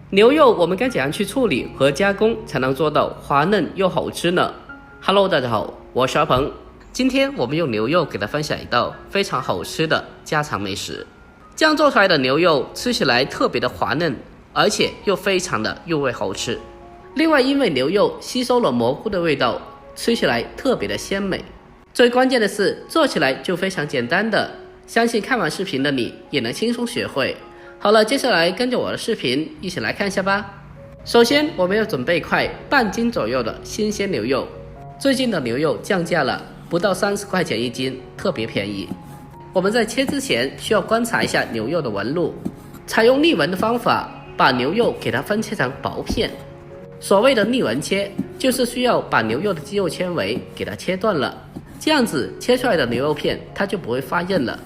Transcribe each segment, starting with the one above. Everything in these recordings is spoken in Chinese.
牛肉我们该怎样去处理和加工才能做到滑嫩又好吃呢？ Hello， 大家好，我是阿鹏。今天我们用牛肉给大家分享一道非常好吃的家常美食。这样做出来的牛肉吃起来特别的滑嫩，而且又非常的入味好吃。另外，因为牛肉吸收了蘑菇的味道，吃起来特别的鲜美。最关键的是做起来就非常简单的，相信看完视频的你也能轻松学会。好了，接下来跟着我的视频一起来看一下吧。首先我们要准备一块半斤左右的新鲜牛肉，最近的牛肉降价了，不到30块钱一斤，特别便宜。我们在切之前需要观察一下牛肉的纹路，采用逆纹的方法把牛肉给它分切成薄片。所谓的逆纹切，就是需要把牛肉的肌肉纤维给它切断了，这样子切出来的牛肉片它就不会发韧了。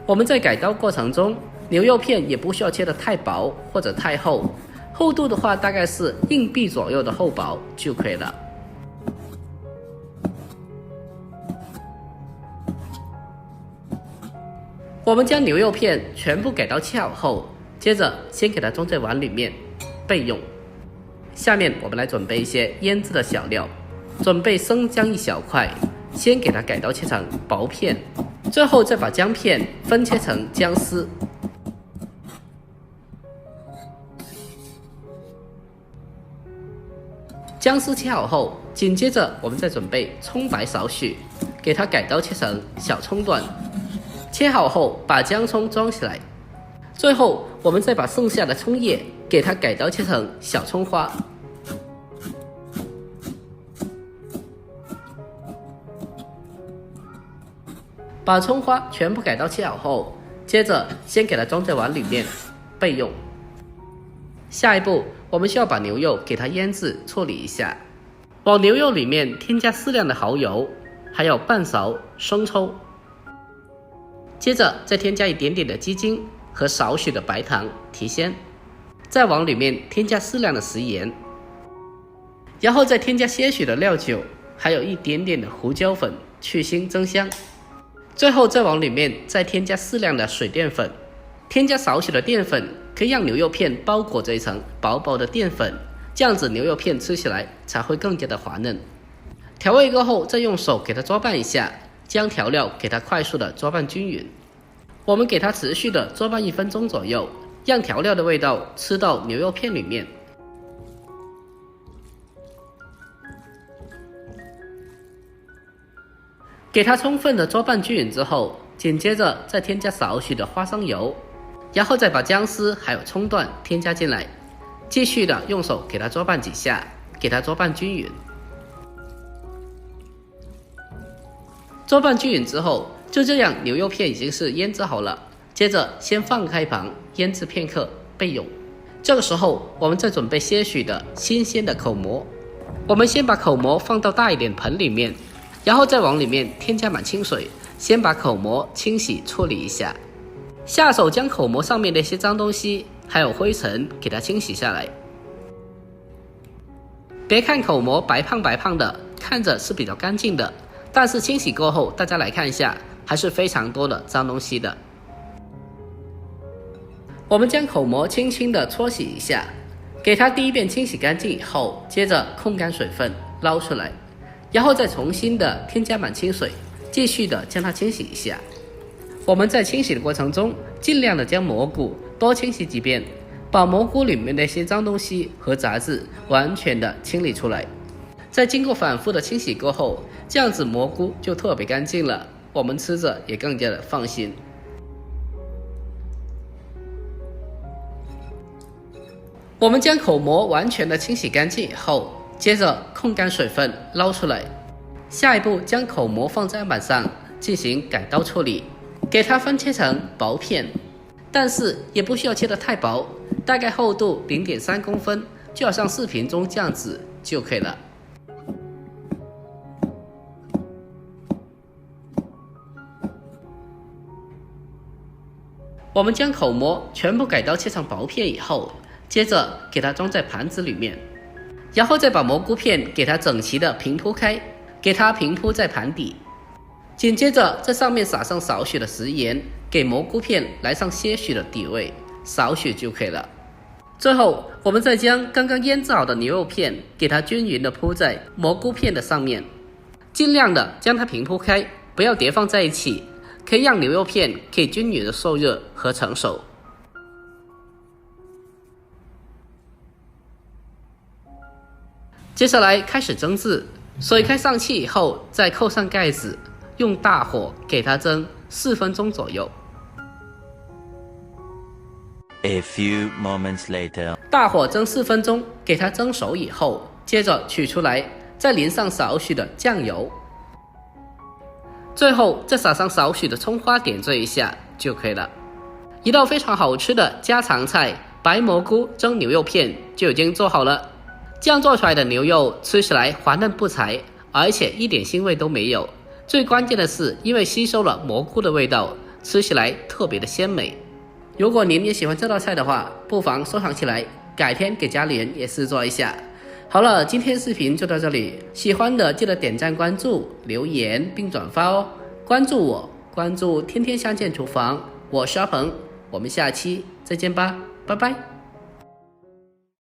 我们在改刀过程中，牛肉片也不需要切得太薄或者太厚，厚度的话大概是硬币左右的厚薄就可以了。我们将牛肉片全部改刀切好后，接着先给它装在碗里面备用。下面我们来准备一些腌制的小料，准备生姜1小块，先给它改刀切成薄片，最后再把姜片分切成姜丝。姜丝切好后，紧接着我们再准备葱白少许，给它改刀切成小葱段。切好后把姜葱装起来，最后我们再把剩下的葱叶给它改刀切成小葱花。把葱花全部改刀切好后，接着先给它装在碗里面备用。下一步我们需要把牛肉给它腌制处理一下，往牛肉里面添加适量的蚝油，还有半勺生抽，接着再添加一点点的鸡精和少许的白糖提鲜，再往里面添加适量的食盐，然后再添加些许的料酒，还有一点点的胡椒粉去腥增香，最后再往里面再添加适量的水淀粉，添加少许的淀粉可以让牛肉片包裹着一层薄薄的淀粉，这样子牛肉片吃起来才会更加的滑嫩。调味过后再用手给它搅拌一下，将调料给它快速的搅拌均匀。我们给它持续的搅拌1分钟左右，让调料的味道吃到牛肉片里面。给它充分的搅拌均匀之后，紧接着再添加少许的花生油，然后再把姜丝还有葱段添加进来，继续的用手给它搅拌几下，给它搅拌均匀。搅拌均匀之后，就这样牛肉片已经是腌制好了，接着先放开一旁腌制片刻备用。这个时候我们再准备些许的新鲜的口蘑，我们先把口蘑放到大一点盆里面，然后再往里面添加满清水，先把口蘑清洗处理一下，下手将口蘑上面的一些脏东西还有灰尘给它清洗下来。别看口蘑白胖白胖的，看着是比较干净的，但是清洗过后大家来看一下，还是非常多的脏东西的。我们将口蘑轻轻的搓洗一下，给它第一遍清洗干净以后，接着控干水分捞出来，然后再重新的添加满清水，继续的将它清洗一下。我们在清洗的过程中，尽量的将蘑菇多清洗几遍，把蘑菇里面的一些脏东西和杂质完全的清理出来。在经过反复的清洗过后，这样子蘑菇就特别干净了，我们吃着也更加的放心。我们将口蘑完全的清洗干净以后，接着控干水分捞出来。下一步将口蘑放在案板上进行改刀处理，给它分切成薄片，但是也不需要切得太薄，大概厚度0.3公分，就好像视频中这样子就可以了。我们将口蘑全部改刀切成薄片以后，接着给它装在盘子里面，然后再把蘑菇片给它整齐的平铺开，给它平铺在盘底。紧接着在上面撒上少许的食盐，给蘑菇片来上些许的底味，少许就可以了。最后，我们再将刚刚腌制好的牛肉片给它均匀的铺在蘑菇片的上面，尽量的将它平铺开，不要叠放在一起，可以让牛肉片可以均匀的受热和成熟。接下来开始蒸制，水开上气以后，再扣上盖子，用大火给它蒸4分钟左右。A few moments later， 大火蒸4分钟，给它蒸熟以后，接着取出来，再淋上少许的酱油，最后再撒上少许的葱花点缀一下就可以了。一道非常好吃的家常菜——白蘑菇蒸牛肉片就已经做好了。这样做出来的牛肉吃起来滑嫩不柴，而且一点腥味都没有。最关键的是，因为吸收了蘑菇的味道，吃起来特别的鲜美。如果您也喜欢这道菜的话，不妨收藏起来，改天给家里人也试做一下。好了，今天视频就到这里，喜欢的记得点赞、关注、留言并转发哦。关注我，关注天天相见厨房，我是阿鹏，我们下期再见吧，拜拜。